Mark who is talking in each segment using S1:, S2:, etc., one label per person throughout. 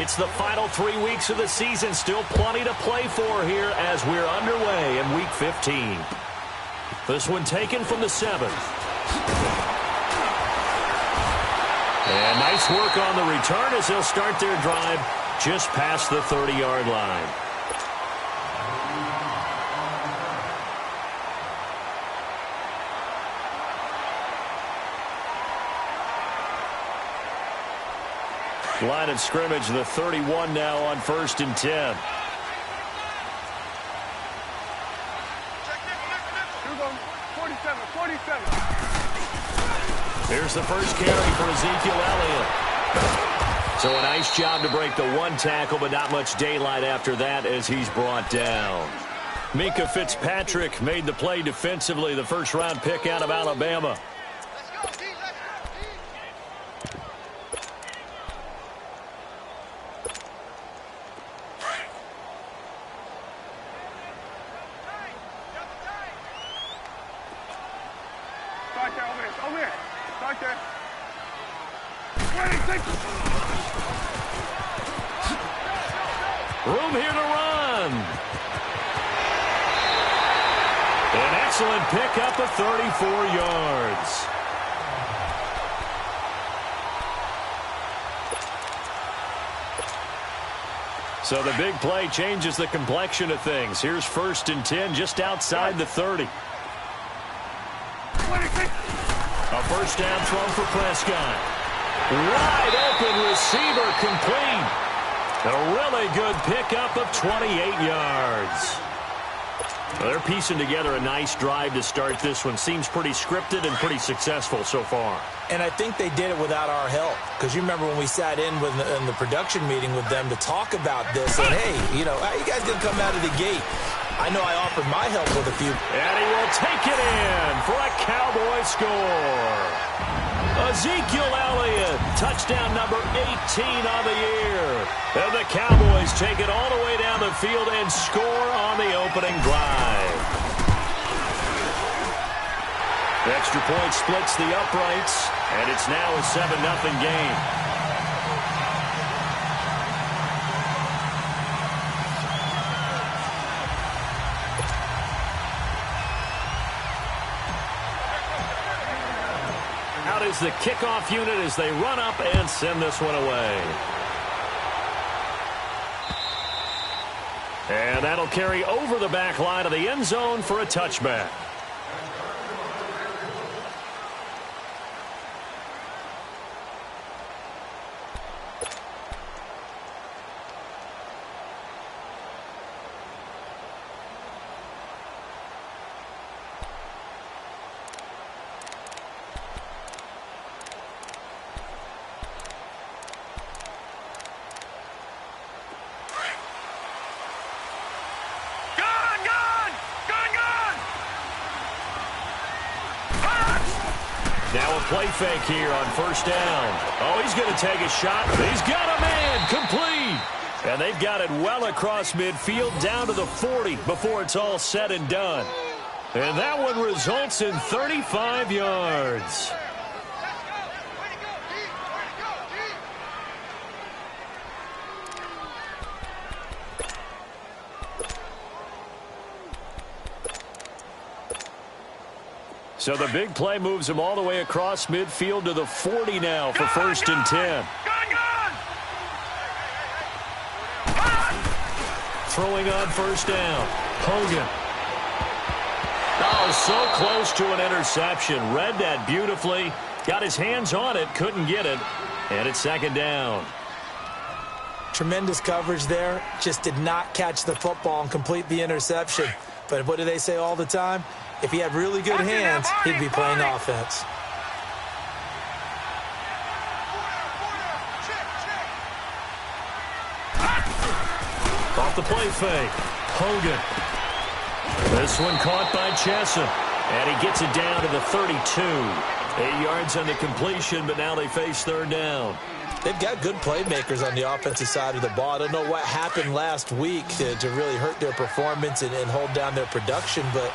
S1: It's the final 3 weeks of the season. Still plenty to play for here as we're underway in Week 15. This one taken from the 7th. And nice work on the return as they'll start their drive just past the 30-yard line. Line of scrimmage, the 31 now on 1st and 10. Here's the first carry for Ezekiel Elliott. So a nice job to break the one tackle, but not much daylight after that as he's brought down. Minkah Fitzpatrick made the play defensively, the first-round pick out of Alabama. Room here to run. An excellent pickup of 34 yards. So the big play changes the complexion of things. Here's 1st and 10 just outside the 30. A first down throw for Prescott. Wide open receiver complete. A really good pickup of 28 yards. Well, they're piecing together a nice drive to start this one. Seems pretty scripted and pretty successful so far.
S2: And I think they did it without our help. Because you remember when we sat in the production meeting with them to talk about this. And, hey, you know, how you guys going to come out of the gate? I know I offered my help with a few.
S1: And he will take it in for a Cowboy score. Ezekiel Elliott, touchdown number 18 on the year. And the Cowboys take it all the way down the field and score on the opening drive. The extra point splits the uprights, and it's now a 7-0 game. Out is the kickoff unit as they run up and send this one away. And that'll carry over the back line of the end zone for a touchback. Now a play fake here on first down. Oh, he's going to take a shot. He's got a man complete. And they've got it well across midfield down to the 40 before it's all said and done. And that one results in 35 yards. So the big play moves him all the way across midfield to the 40 now for 1st and 10. Throwing on first down. Hogan. Oh, so close to an interception. Read that beautifully. Got his hands on it. Couldn't get it. And it's 2nd down.
S2: Tremendous coverage there. Just did not catch the football and complete the interception. But what do they say all the time? If he had really good hands, he'd be playing offense.
S1: Off the play fake. Hogan. This one caught by Chesson. And he gets it down to the 32. 8 yards on the completion, but now they face 3rd down.
S2: They've got good playmakers on the offensive side of the ball. I don't know what happened last week to really hurt their performance and hold down their production, but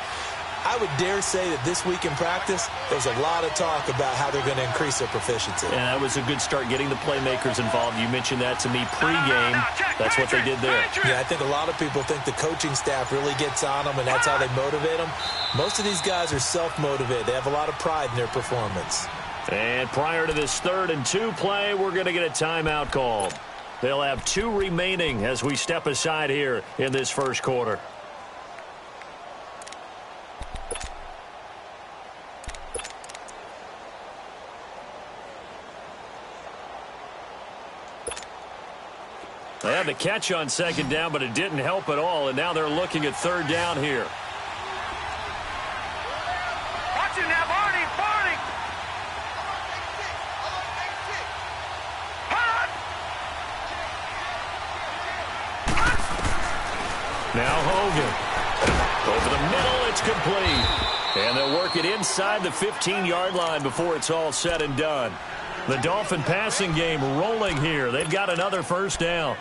S2: I would dare say that this week in practice, there's a lot of talk about how they're going to increase their proficiency.
S1: And that was a good start, getting the playmakers involved. You mentioned that to me pregame. That's what they did there.
S2: Yeah, I think a lot of people think the coaching staff really gets on them, and that's how they motivate them. Most of these guys are self-motivated. They have a lot of pride in their performance.
S1: And prior to this 3rd and 2 play, we're going to get a timeout called. They'll have 2 remaining as we step aside here in this first quarter. They had the catch on 2nd down, but it didn't help at all, and now they're looking at 3rd down here.
S3: Watch it now, Barney! Barney!
S1: Now Hogan. Over the middle, it's complete. And they'll work it inside the 15-yard line before it's all said and done. The Dolphin passing game rolling here. They've got another 1st down.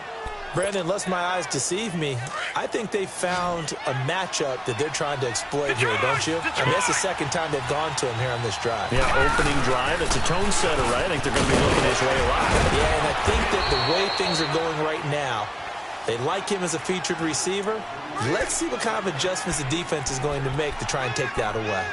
S2: Brandon, lest my eyes deceive me, I think they found a matchup that they're trying to exploit here, don't you? I mean, that's the 2nd time they've gone to him here on this drive.
S1: Yeah, opening drive. It's a tone setter, right? I think they're going to be looking his way a lot.
S2: Yeah, and I think that the way things are going right now, they like him as a featured receiver. Let's see what kind of adjustments the defense is going to make to try and take that away.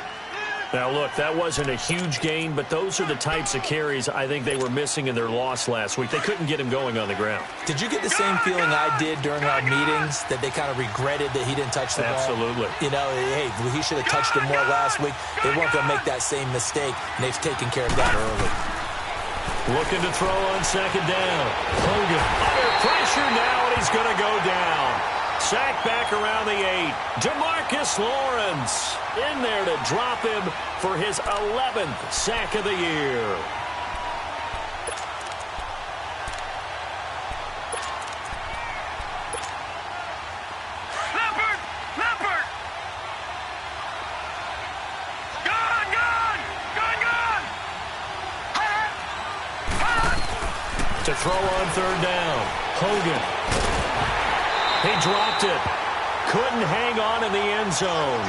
S1: Now, look, that wasn't a huge gain, but those are the types of carries I think they were missing in their loss last week. They couldn't get him going on the ground.
S2: Did you get the same feeling I did during our meetings, that they kind of regretted that he didn't touch the ball?
S1: Absolutely.
S2: You know, hey, he should have touched him more last week. They weren't going to make that same mistake, and they've taken care of that early.
S1: Looking to throw on 2nd down. Hogan under pressure now, and he's going to go down. Sack back around the 8. DeMarcus Lawrence in there to drop him for his 11th sack of the year.
S3: Leopard! Leopard! Gone! Gone! Gone! Gone!
S1: To throw on 3rd down. Hogan. He dropped it. Couldn't hang on in the end zone.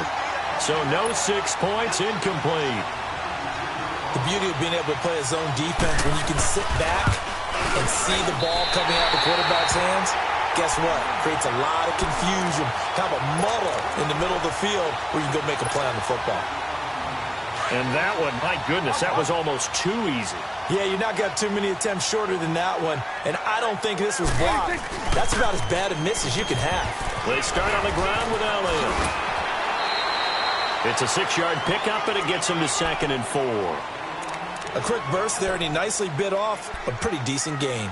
S1: So no 6 points, incomplete.
S2: The beauty of being able to play a zone defense when you can sit back and see the ball coming out of the quarterback's hands, guess what? Creates a lot of confusion, kind of a muddle in the middle of the field where you can go make a play on the football.
S1: And that one, my goodness, that was almost too easy.
S2: Yeah, you're not got too many attempts shorter than that one, and I don't think this was blocked. That's about as bad a miss as you can have.
S1: They start on the ground with Elliott. It's a 6-yard pickup, and it gets him to 2nd and 4.
S2: A quick burst there, and he nicely bit off a pretty decent gain.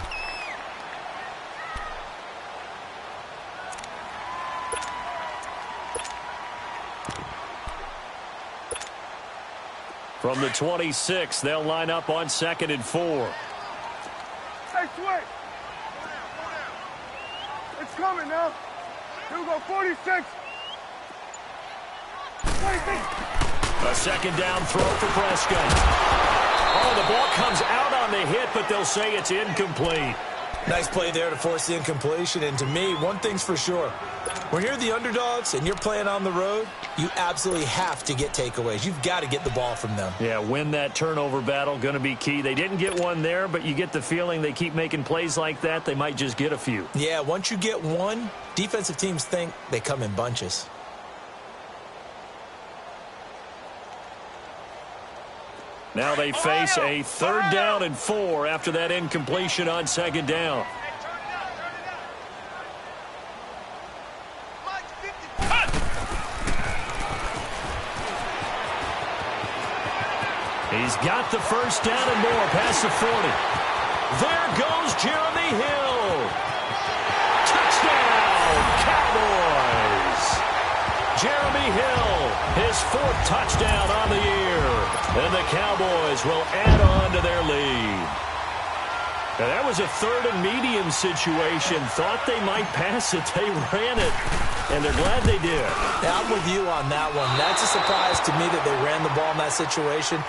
S1: From the 26, they'll line up on 2nd and 4.
S3: Hey, Sway! It's coming now. Here we go, 46. 46.
S1: A 2nd down throw for Prescott. Oh, the ball comes out on the hit, but they'll say it's incomplete.
S2: Nice play there to force the incompletion, and to me, one thing's for sure. When you're the underdogs and you're playing on the road, you absolutely have to get takeaways. You've got to get the ball from them.
S1: Yeah, win that turnover battle, going to be key. They didn't get one there, but you get the feeling they keep making plays like that, they might just get a few.
S2: Yeah, once you get one, defensive teams think they come in bunches.
S1: Now they face a 3rd down and 4 after that incompletion on 2nd down. He's got the 1st down and more past the 40. There goes Jeremy Hill. Touchdown, Cowboys. Jeremy Hill, his 4th touchdown on the year. And the Cowboys will add on to their lead. Now that was a 3rd and medium situation. Thought they might pass it. They ran it, and they're glad they did.
S2: Yeah, I'm with you on that one. That's a surprise to me that they ran the ball in that situation.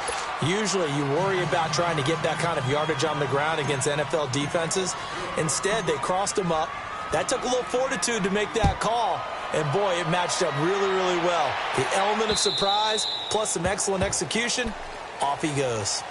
S2: Usually you worry about trying to get that kind of yardage on the ground against NFL defenses. Instead, they crossed them up. That took a little fortitude to make that call, And, boy, it matched up really, really well. The element of surprise plus some excellent execution, off he goes.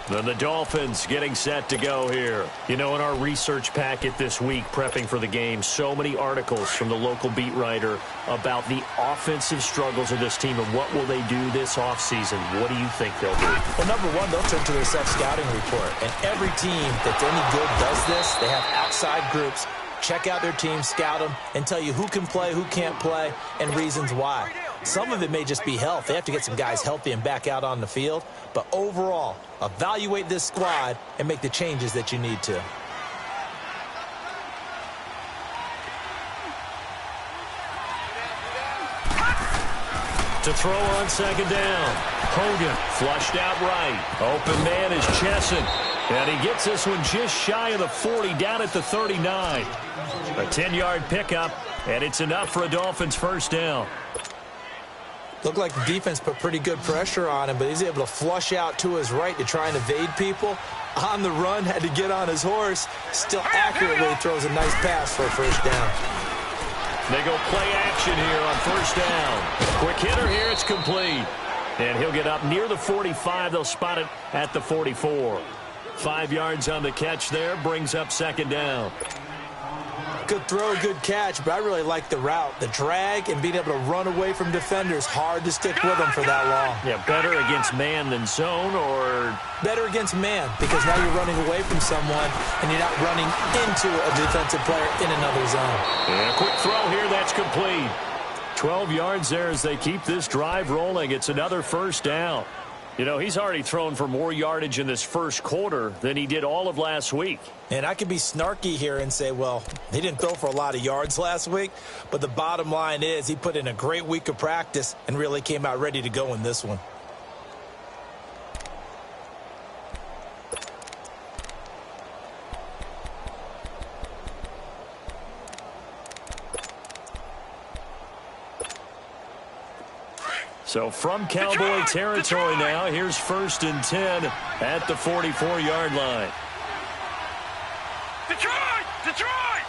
S1: Then the Dolphins getting set to go here. You know, in our research packet this week, prepping for the game, so many articles from the local beat writer about the offensive struggles of this team and what will they do this offseason. What do you think they'll do?
S2: Well, number one, they'll turn to their self-scouting report. And every team that's any good does this. They have outside groups. Check out their team, scout them, and tell you who can play, who can't play, and reasons why. Some of it may just be health. They have to get some guys healthy and back out on the field. But overall, evaluate this squad and make the changes that you need to.
S1: To throw on second down. Hogan flushed out right. Open man is Chesson. And he gets this one just shy of the 40, down at the 39. A 10-yard pickup, and it's enough for a Dolphins first down.
S2: Looked like the defense put pretty good pressure on him, but he's able to flush out to his right to try and evade people. On the run, had to get on his horse. Still accurately throws a nice pass for a first down.
S1: They go play action here on first down. Quick hitter here, it's complete. And he'll get up near the 45. They'll spot it at the 44. 5 yards on the catch there, brings up second down.
S2: Good throw, good catch, but I really like the route. The drag and being able to run away from defenders, hard to stick with them for that long.
S1: Yeah, better against man than zone, or?
S2: Better against man, because now you're running away from someone and you're not running into a defensive player in another zone.
S1: And a quick throw here, that's complete. 12 yards there as they keep this drive rolling. It's another first down. You know, he's already thrown for more yardage in this first quarter than he did all of last week.
S2: And I could be snarky here and say, well, he didn't throw for a lot of yards last week, but the bottom line is he put in a great week of practice and really came out ready to go in this one.
S1: So from Cowboy territory now, here's 1st and 10 at the 44-yard line.
S3: Detroit! Detroit!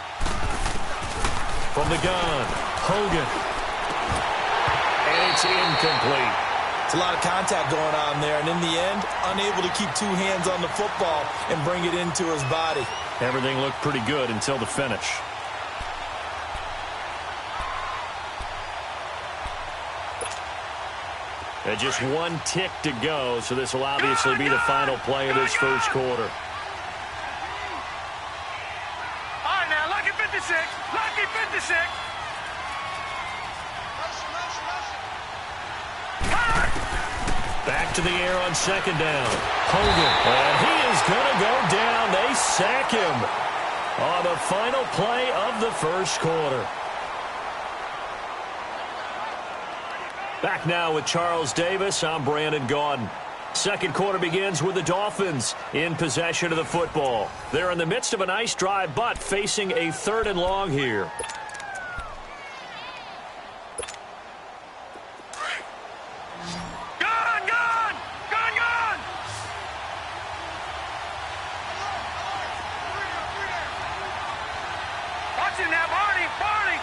S1: From the gun, Hogan. And it's incomplete.
S2: It's a lot of contact going on there, and in the end, unable to keep two hands on the football and bring it into his body.
S1: Everything looked pretty good until the finish. And just one tick to go, so this will obviously be the final play of this first quarter.
S3: All right, now, lucky 56. Lucky 56.
S1: Back to the air on second down. Hogan. And he is going to go down. They sack him on the final play of the first quarter. Back now with Charles Davis. I'm Brandon Gaudin. Second quarter begins with the Dolphins in possession of the football. They're in the midst of a nice drive, but facing a 3rd and long here.
S3: Gone, gone! Gone, gone! Watch it now, Barney! Barney!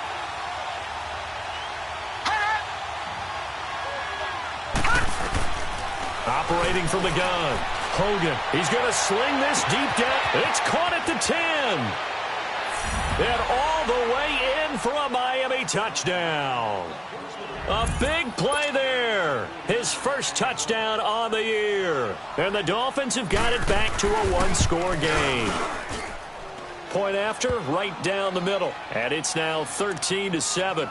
S1: Operating from the gun. Hogan. He's going to sling this deep down. It's caught at the 10. And all the way in for a Miami touchdown. A big play there. His first touchdown on the year. And the Dolphins have got it back to a one-score game. Point after, right down the middle. And it's now 13-7.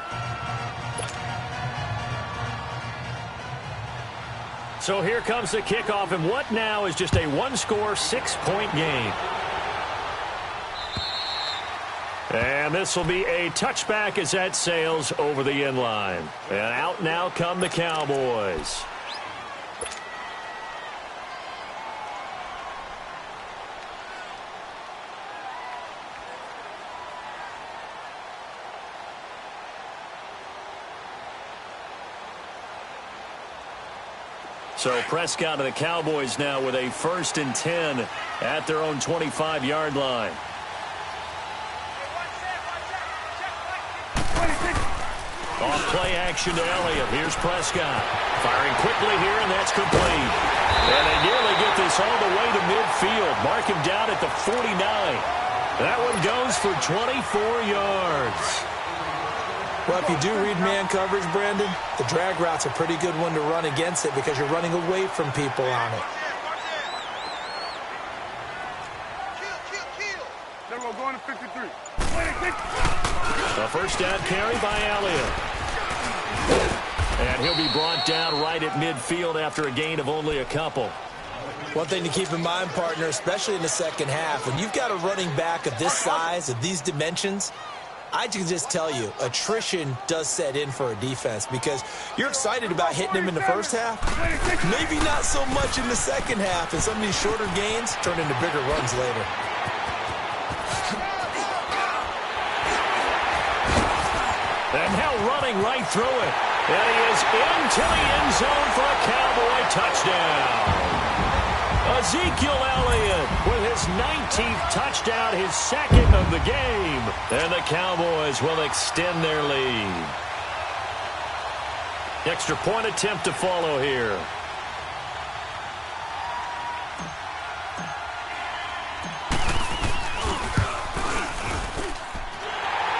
S1: So here comes the kickoff, and what now is just a one-score, 6-point game. And this will be a touchback as that sails over the end line. And out now come the Cowboys. So Prescott and the Cowboys now with a 1st and 10 at their own 25-yard line. Off play action to Elliott. Here's Prescott. Firing quickly here, and that's complete. And they nearly get this all the way to midfield. Mark him down at the 49. That one goes for 24 yards.
S2: Well, if you do read man coverage, Brandon, the drag route's a pretty good one to run against it because you're running away from people on it.
S3: Then we're going to 53.
S1: A first down carry by Elliott. And he'll be brought down right at midfield after a gain of only a couple.
S2: One thing to keep in mind, partner, especially in the second half, when you've got a running back of this size, of these dimensions, I can just tell you, attrition does set in for a defense because you're excited about hitting him in the first half. Maybe not so much in the second half, and some of these shorter gains turn into bigger runs later.
S1: And now running right through it. And he is into the end zone for a Cowboy touchdown. Ezekiel Elliott with his 19th touchdown, his second of the game. And the Cowboys will extend their lead. Extra point attempt to follow here.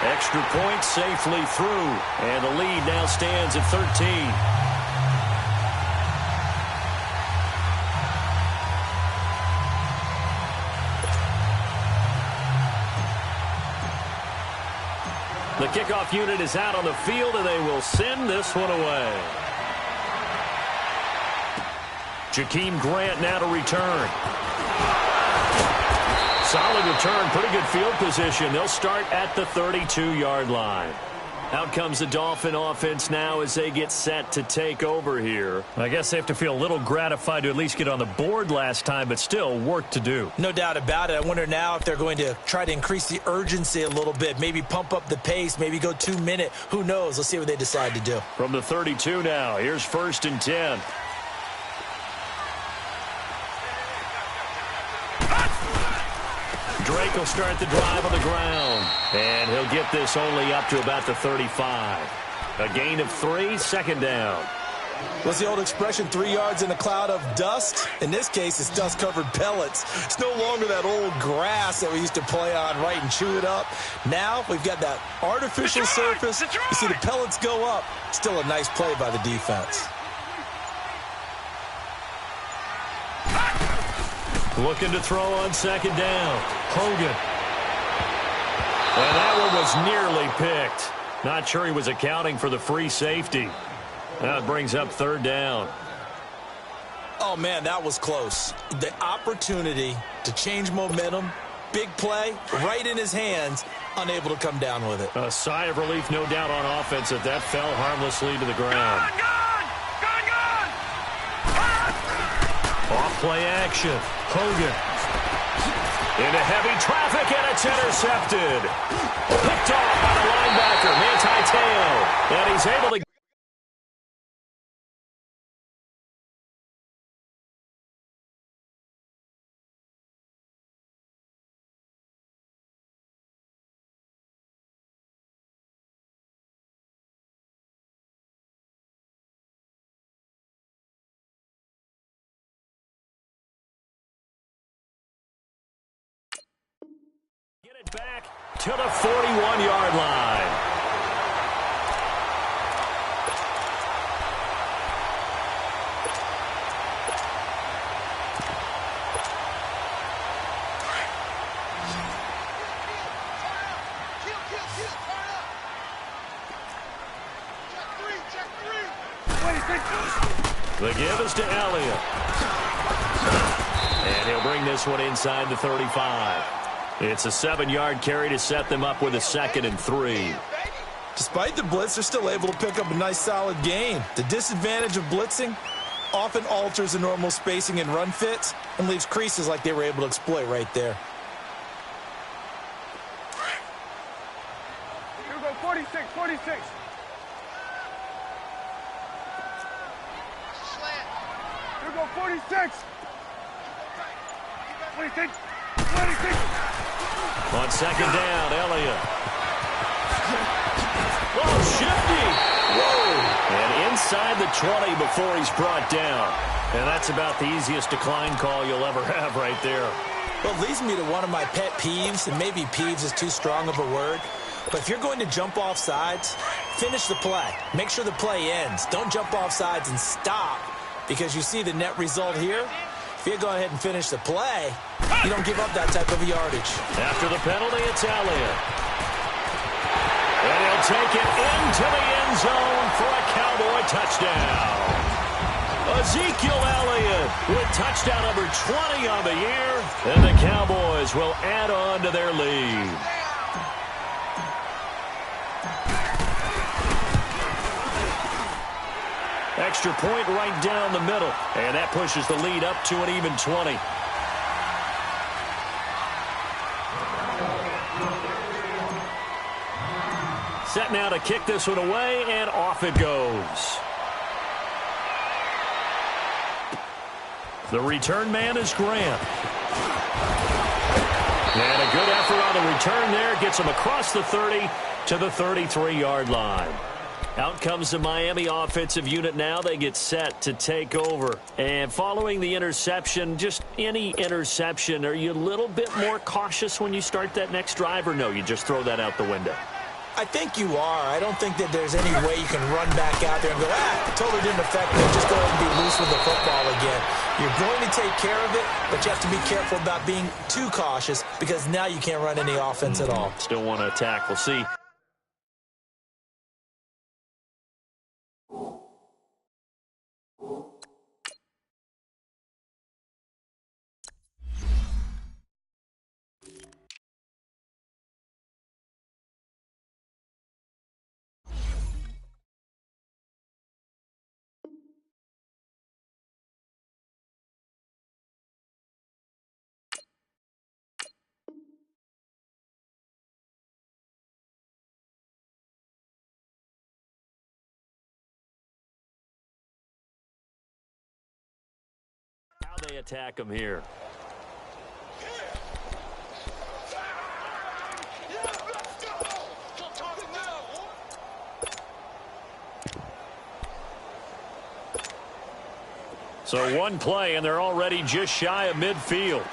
S1: Extra point safely through. And the lead now stands at 13. The kickoff unit is out on the field, and they will send this one away. Jakeem Grant now to return. Solid return, pretty good field position. They'll start at the 32-yard line. Out comes the Dolphin offense now as they get set to take over here. I guess they have to feel a little gratified to at least get on the board last time, but still work to do.
S2: No doubt about it. I wonder now if they're going to try to increase the urgency a little bit, maybe pump up the pace, maybe go 2 minute. Who knows? Let's see what they decide to do.
S1: From the 32 now, here's 1st and 10. Drake will start the drive on the ground. And he'll get this only up to about the 35. A gain of 3, 2nd down.
S2: What's the old expression, 3 yards in a cloud of dust? In this case, it's dust-covered pellets. It's no longer that old grass that we used to play on, right, and chew it up. Now we've got that artificial surface. You see the pellets go up. Still a nice play by the defense.
S1: Looking to throw on 2nd down. Hogan. And that one was nearly picked. Not sure he was accounting for the free safety. That brings up 3rd down.
S2: Oh, man, that was close. The opportunity to change momentum, big play, right in his hands, unable to come down with it.
S1: A sigh of relief, no doubt, on offense if that fell harmlessly to the ground. Off play action. Hogan. Into heavy traffic, and it's intercepted. Picked off by the linebacker, Manti Te'o. And he's able to... Get it back to the 41-yard line. The give is to Elliott. And he'll bring this one inside the 35. It's a 7-yard carry to set them up with a 2nd and 3.
S2: Despite the blitz, they're still able to pick up a nice, solid gain. The disadvantage of blitzing often alters the normal spacing and run fits and leaves creases like they were able to exploit right there.
S3: Here we go, 46, 46. Here we go, 46. 26, 26.
S1: On 2nd down, Elliott. Oh, shifty. 20 before he's brought down. And that's about the easiest decline call you'll ever have right there.
S2: Well, it leads me to one of my pet peeves, and maybe peeves is too strong of a word. But if you're going to jump off sides, finish the play. Make sure the play ends. Don't jump off sides and stop, because you see the net result here. If you go ahead and finish the play, you don't give up that type of yardage.
S1: After the penalty, it's Elliott. And he'll take it into the end zone for a Cowboy touchdown. Ezekiel Elliott with touchdown number 20 on the year. And the Cowboys will add on to their lead. Extra point right down the middle. And that pushes the lead up to an even 20. Set now to kick this one away, and off it goes. The return man is Grant. And a good effort on the return there. Gets him across the 30 to the 33-yard line. Out comes the Miami offensive unit now. They get set to take over. And following the interception, just any interception, are you a little bit more cautious when you start that next drive, or no, you just throw that out the window?
S2: I think you are. I don't think that there's any way you can run back out there and go, totally didn't affect me. Just go ahead and be loose with the football again. You're going to take care of it, but you have to be careful about being too cautious, because now you can't run any offense at all.
S1: Still want to attack. We'll see. How they attack him here. So one play, and they're already just shy of midfield.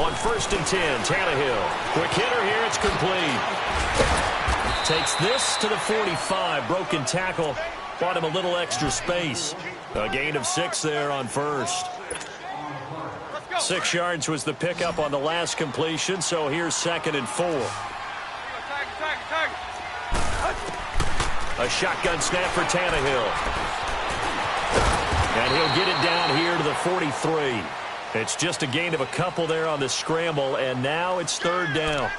S1: On 1st and 10, Tannehill. Quick hitter here, it's complete. Takes this to the 45. Broken tackle. Bought him a little extra space. A gain of 6 there on 1st. 6 yards was the pickup on the last completion, so here's 2nd and 4. A shotgun snap for Tannehill. And he'll get it down here to the 43. It's just a gain of a couple there on the scramble, and now it's 3rd down.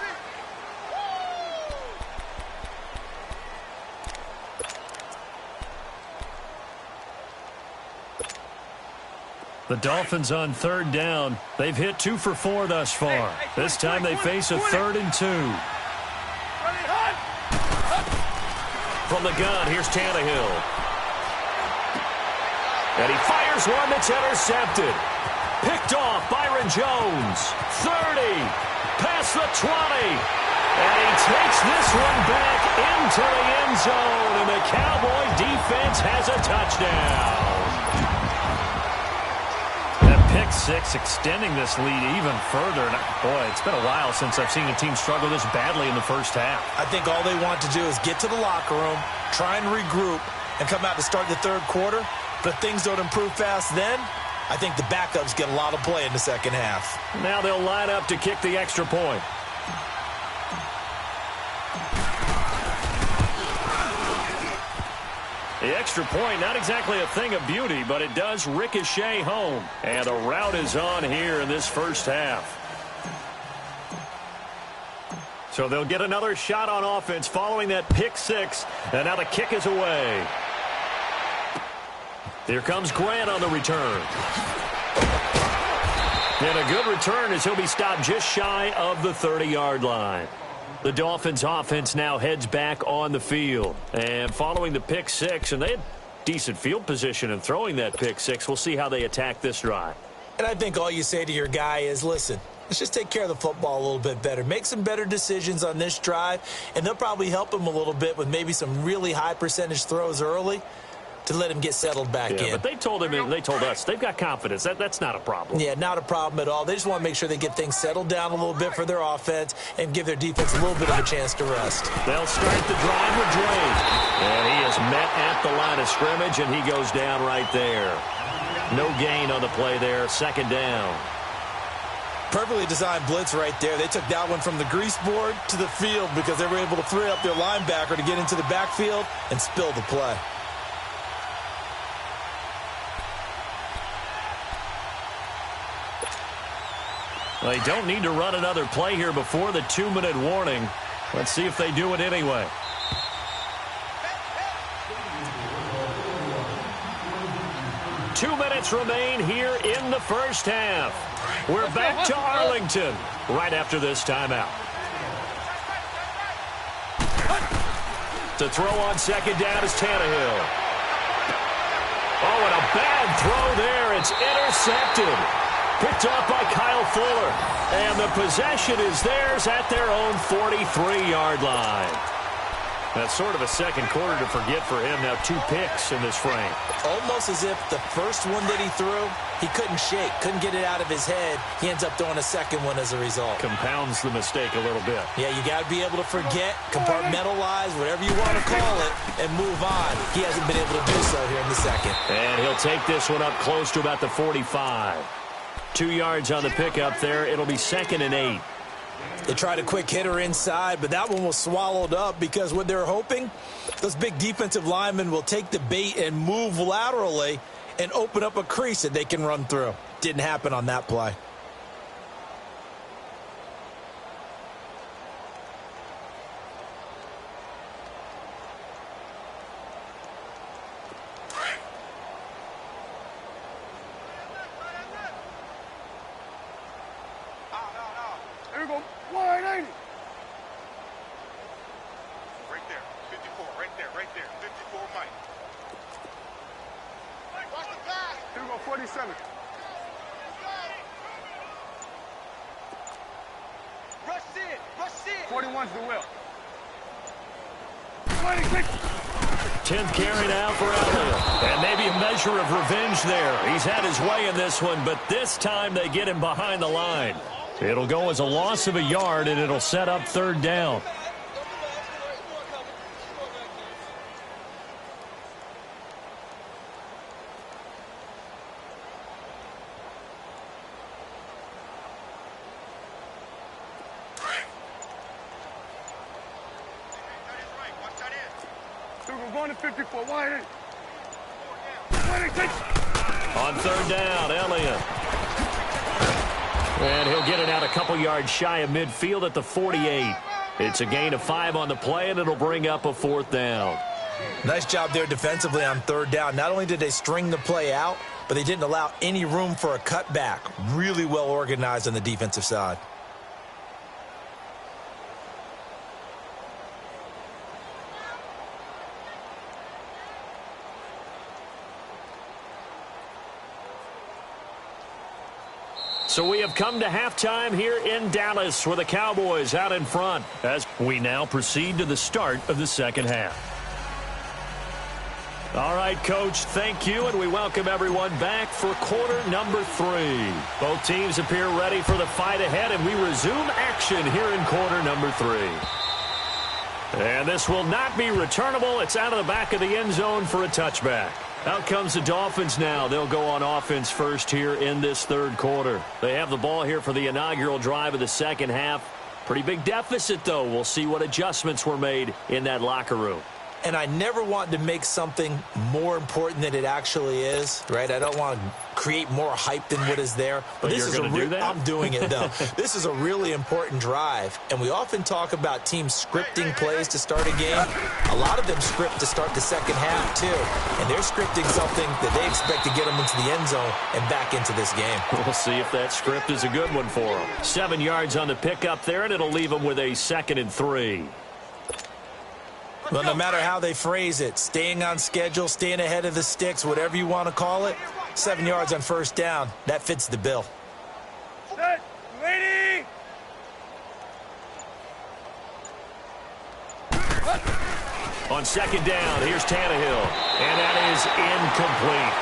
S1: The Dolphins on 3rd down. They've hit 2 for 4 thus far. This time they face a 3rd and 2. From the gun, here's Tannehill. And he fires one that's intercepted. Picked off, Byron Jones. 30, past the 20. And he takes this one back into the end zone. And the Cowboy defense has a touchdown. Pick 6 extending this lead even further. And boy, it's been a while since I've seen a team struggle this badly in the first half.
S2: I think all they want to do is get to the locker room, try and regroup, and come out to start the 3rd quarter. But if things don't improve fast then, I think the backups get a lot of play in the 2nd half.
S1: Now they'll line up to kick the extra point. The extra point, not exactly a thing of beauty, but it does ricochet home. And the route is on here in this first half. So they'll get another shot on offense following that pick 6. And now the kick is away. Here comes Grant on the return. And a good return as he'll be stopped just shy of the 30-yard line. The Dolphins offense now heads back on the field. And following the pick 6, and they had decent field position in throwing that pick 6. We'll see how they attack this drive.
S2: And I think all you say to your guy is, listen, Let's just take care of the football a little bit better. Make some better decisions on this drive, and they'll probably help him a little bit with maybe some really high percentage throws early to let him get settled back in.
S1: But they told us they've got confidence. That's not a problem.
S2: Yeah, not a problem at all. They just want to make sure they get things settled down a little bit for their offense and give their defense a little bit of a chance to rest.
S1: They'll start the drive with Drake. And he is met at the line of scrimmage, and he goes down right there. No gain on the play there. Second down.
S2: Perfectly designed blitz right there. They took that one from the grease board to the field because they were able to free up their linebacker to get into the backfield and spill the play.
S1: They don't need to run another play here before the 2-minute warning. Let's see if they do it anyway. Two minutes remain here in the first half. We're back to Arlington right after this timeout. To throw on second down is Tannehill. Oh, and a bad throw there. It's intercepted. Picked up by Kyle Fuller. And the possession is theirs at their own 43-yard line. That's sort of a second quarter to forget for him. Now 2 picks in this frame.
S2: Almost as if the first one that he threw, he couldn't shake, couldn't get it out of his head. He ends up throwing a second one as a result.
S1: Compounds the mistake a little bit.
S2: Yeah, you got to be able to forget, compartmentalize, whatever you want to call it, and move on. He hasn't been able to do so here in the second.
S1: And he'll take this one up close to about the 45. 2 yards on the pickup there. It'll be 2nd and 8.
S2: They tried a quick hitter inside, but that one was swallowed up because what they're hoping, those big defensive linemen will take the bait and move laterally and open up a crease that they can run through. Didn't happen on that play.
S3: Here we go. 180.
S4: Right there. 54. Right there. Right there. 54 Mike. Watch the pass.
S3: Here we go. 47.
S4: Rush in. Rush in.
S3: 41's the will. 26.
S1: 10th carry now for Elliott. And maybe a measure of revenge there. He's had his way in this one, but this time they get him behind the line. It'll go as a loss of a yard, and it'll set up 3rd down.
S3: Here we go. Going to 54. 180. 26.
S1: On 3rd down, Elliott. And he'll get it out a couple yards shy of midfield at the 48. It's a gain of 5 on the play, and it'll bring up a 4th down.
S2: Nice job there defensively on 3rd down. Not only did they string the play out, but they didn't allow any room for a cutback. Really well organized on the defensive side.
S1: So we have come to halftime here in Dallas with the Cowboys out in front as we now proceed to the start of the second half. All right, Coach, thank you, and we welcome everyone back for quarter number 3. Both teams appear ready for the fight ahead, and we resume action here in quarter number 3. And this will not be returnable. It's out of the back of the end zone for a touchback. Out comes the Dolphins now. They'll go on offense first here in this 3rd quarter. They have the ball here for the inaugural drive of the second half. Pretty big deficit, though. We'll see what adjustments were made in that locker room.
S2: And I never want to make something more important than it actually is, right? I don't want to create more hype than what is there.
S1: But this
S2: you're
S1: going to do that?
S2: I'm doing it, though. This is a really important drive. And we often talk about teams scripting plays to start a game. A lot of them script to start the second half, too. And they're scripting something that they expect to get them into the end zone and back into this game.
S1: We'll see if that script is a good one for them. 7 yards on the pickup there, and it'll leave them with a 2nd and 3.
S2: Well, no matter how they phrase it, staying on schedule, staying ahead of the sticks, whatever you want to call it, 7 yards on 1st down, that fits the bill.
S3: Set. Lady.
S1: On second down, here's Tannehill, and that is incomplete.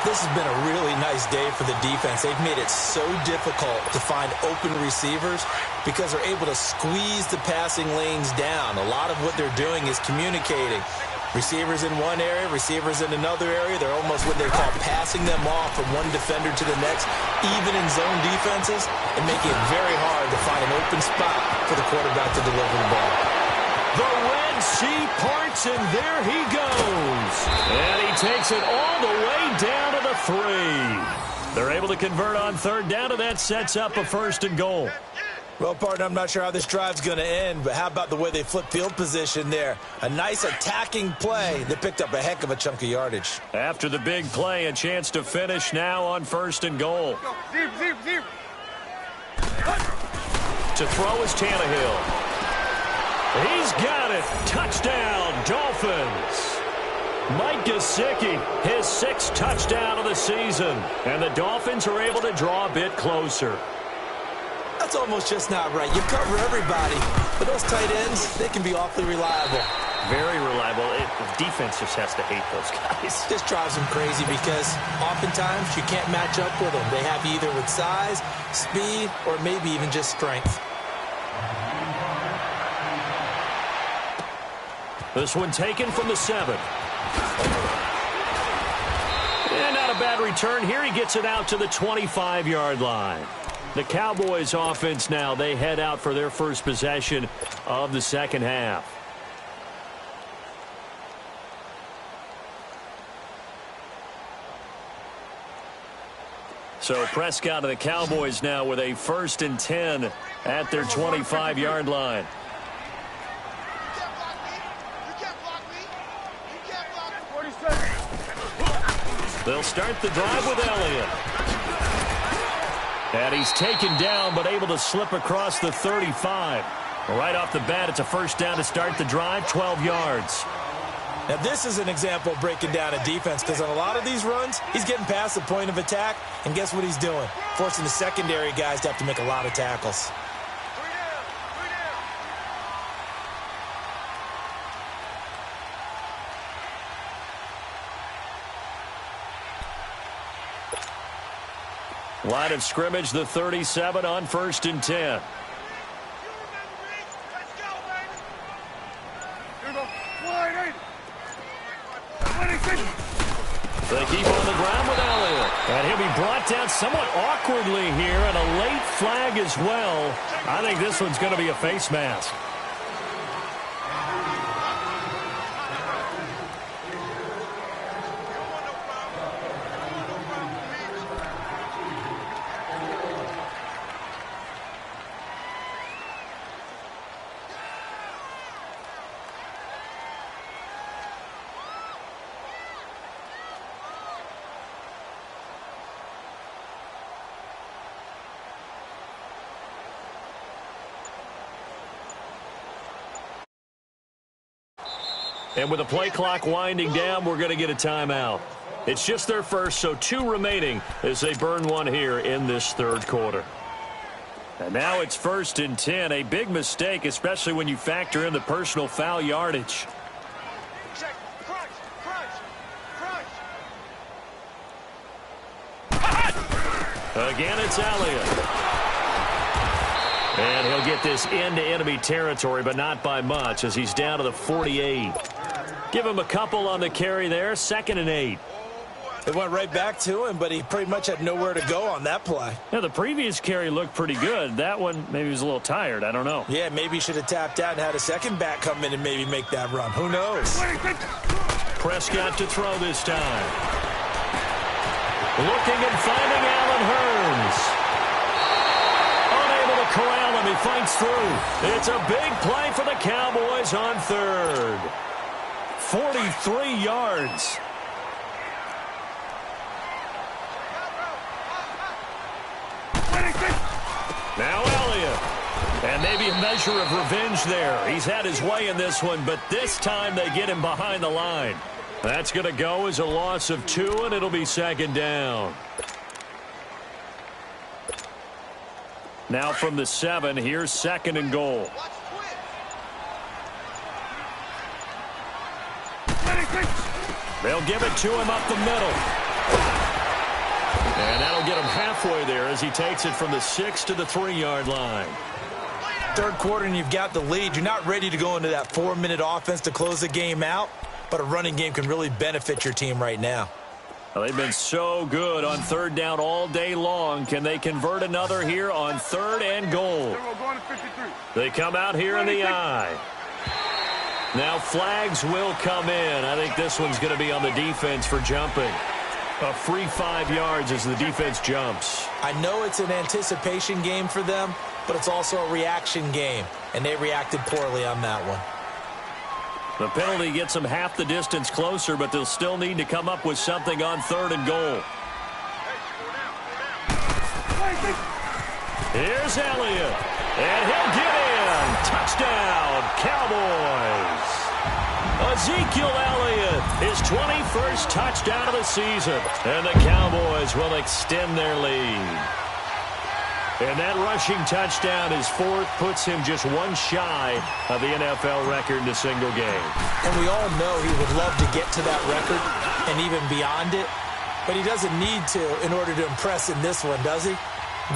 S2: This has been a really nice day for the defense. They've made it so difficult to find open receivers because they're able to squeeze the passing lanes down. A lot of what they're doing is communicating. Receivers in one area, receivers in another area. They're almost what they call passing them off from one defender to the next, even in zone defenses, and making it very hard to find an open spot for the quarterback to deliver the ball.
S1: The Red Sea parts, and there he goes. And he takes it all the way down to the 3. They're able to convert on third down, and that sets up a 1st and goal.
S2: Well, partner, I'm not sure how this drive's going to end, but how about the way they flip field position there? A nice attacking play that picked up a heck of a chunk of yardage.
S1: After the big play, a chance to finish now on 1st and goal.
S3: Zero.
S1: To throw is Tannehill. He's got it. Touchdown, Dolphins. Mike Gesicki, his 6th touchdown of the season. And the Dolphins are able to draw a bit closer.
S2: That's almost just not right. You cover everybody, but those tight ends, they can be awfully reliable.
S1: Very reliable. The defense just has to hate those guys.
S2: This drives them crazy because oftentimes you can't match up with them. They have you either with size, speed, or maybe even just strength.
S1: This one taken from the 7. And not a bad return here. He gets it out to the 25-yard line. The Cowboys offense now, they head out for their first possession of the second half. So Prescott and the Cowboys now with a 1st and 10 at their 25-yard line. They'll start the drive with Elliott. And he's taken down but able to slip across the 35. Right off the bat, it's a 1st down to start the drive, 12 yards.
S2: Now, this is an example of breaking down a defense because on a lot of these runs, he's getting past the point of attack, and guess what he's doing? Forcing the secondary guys to have to make a lot of tackles.
S1: Line of scrimmage, the 37 on 1st and 10. They keep on the ground with Elliott. And he'll be brought down somewhat awkwardly here, and a late flag as well. I think this one's going to be a face mask. And with the play clock winding down, we're going to get a timeout. It's just their first, so 2 remaining as they burn one here in this 3rd quarter. And now it's 1st and 10, a big mistake, especially when you factor in the personal foul yardage. Again, it's Elliott. And he'll get this into enemy territory, but not by much as he's down to the 48. Give him a couple on the carry there, 2nd and 8.
S2: It went right back to him, but he pretty much had nowhere to go on that play.
S1: Yeah, the previous carry looked pretty good. That one, maybe he was a little tired. I don't know.
S2: Yeah, maybe he should have tapped out and had a second back come in and maybe make that run. Who knows?
S1: Prescott to throw this time. Looking and finding Allen Hurns. Unable to corral him. He fights through. It's a big play for the Cowboys on 3rd. 43 yards. Now Elliott. And maybe a measure of revenge there. He's had his way in this one, but this time they get him behind the line. That's going to go as a loss of 2, and it'll be 2nd down. Now from the 7, here's 2nd and goal. They'll give it to him up the middle. And that'll get him halfway there as he takes it from the 6 to the 3-yard line.
S2: Third quarter and you've got the lead. You're not ready to go into that 4-minute offense to close the game out, but a running game can really benefit your team right now.
S1: Well, they've been so good on third down all day long. Can they convert another here on 3rd and goal? They come out here in the I. Now flags will come in. I think this one's going to be on the defense for jumping. A free 5 yards as the defense jumps.
S2: I know it's an anticipation game for them, but it's also a reaction game, and they reacted poorly on that one.
S1: The penalty gets them half the distance closer, but they'll still need to come up with something on 3rd and goal. Here's Elliott, and he'll get in. Touchdown, Cowboys. Ezekiel Elliott, his 21st touchdown of the season, and the Cowboys will extend their lead. And that rushing touchdown, his 4th, puts him just one shy of the NFL record in a single game.
S2: And we all know he would love to get to that record and even beyond it, but he doesn't need to in order to impress in this one, does he?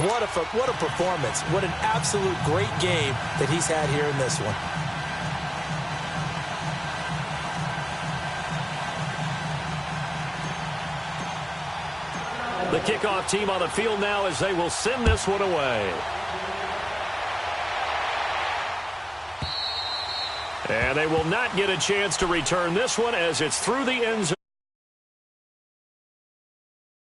S2: What a performance. What an absolute great game that he's had here in this one.
S1: The kickoff team on the field now as they will send this one away. And they will not get a chance to return this one as it's through the end zone.